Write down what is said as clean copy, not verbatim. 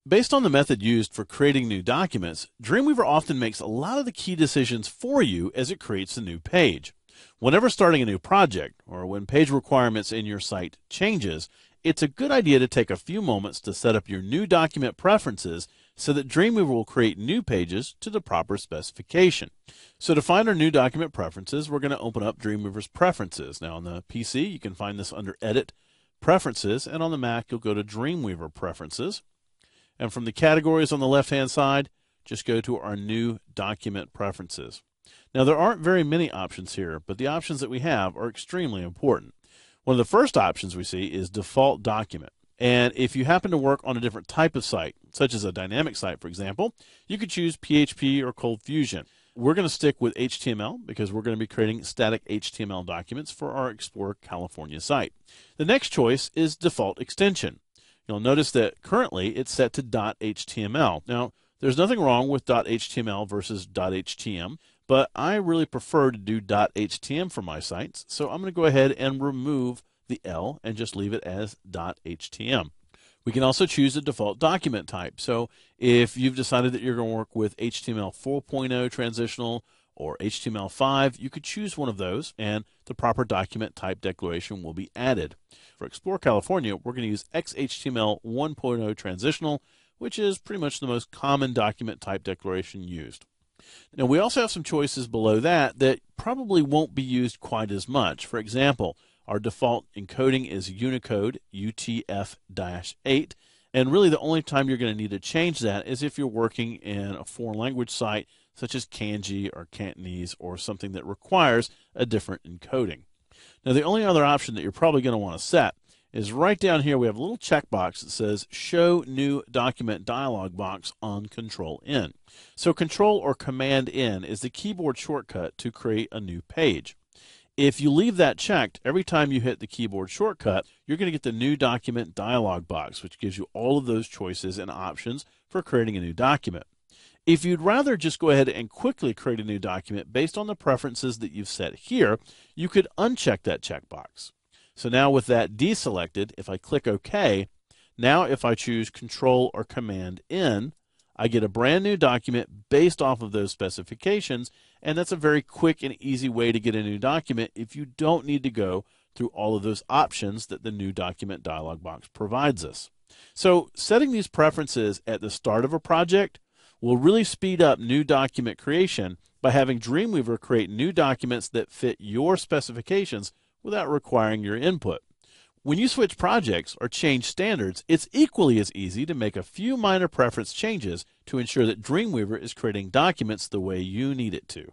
Based on the method used for creating new documents, Dreamweaver often makes a lot of the key decisions for you as it creates a new page. Whenever starting a new project, or when page requirements in your site changes, it's a good idea to take a few moments to set up your new document preferences so that Dreamweaver will create new pages to the proper specification. So to find our new document preferences, we're going to open up Dreamweaver's Preferences. Now on the PC, you can find this under Edit, Preferences, and on the Mac, you'll go to Dreamweaver Preferences. And from the categories on the left-hand side, just go to our new document preferences. Now, there aren't very many options here, but the options that we have are extremely important. One of the first options we see is default document. And if you happen to work on a different type of site, such as a dynamic site, for example, you could choose PHP or Cold Fusion. We're going to stick with HTML because we're going to be creating static HTML documents for our Explore California site. The next choice is default extension. You'll notice that currently it's set to .html. Now, there's nothing wrong with .html versus .htm, but I really prefer to do .htm for my sites, so I'm going to go ahead and remove the L and just leave it as .htm. We can also choose a default document type. So if you've decided that you're going to work with HTML 4.0 transitional or HTML5, you could choose one of those and the proper document type declaration will be added. For Explore California, we're going to use XHTML 1.0 transitional, which is pretty much the most common document type declaration used. Now, we also have some choices below that probably won't be used quite as much. For example, our default encoding is Unicode UTF-8, and really the only time you're going to need to change that is if you're working in a foreign language site such as Kanji or Cantonese or something that requires a different encoding. Now, the only other option that you're probably going to want to set is right down here we have a little checkbox that says Show New Document dialog box on Control-N. So Control or Command-N is the keyboard shortcut to create a new page. If you leave that checked, every time you hit the keyboard shortcut, you're going to get the New Document dialog box, which gives you all of those choices and options for creating a new document. If you'd rather just go ahead and quickly create a new document based on the preferences that you've set here, you could uncheck that checkbox. So now with that deselected, if I click OK, now if I choose Control or Command-N, I get a brand new document based off of those specifications, and that's a very quick and easy way to get a new document if you don't need to go through all of those options that the new document dialog box provides us. So setting these preferences at the start of a project will really speed up new document creation by having Dreamweaver create new documents that fit your specifications without requiring your input. When you switch projects or change standards, it's equally as easy to make a few minor preference changes to ensure that Dreamweaver is creating documents the way you need it to.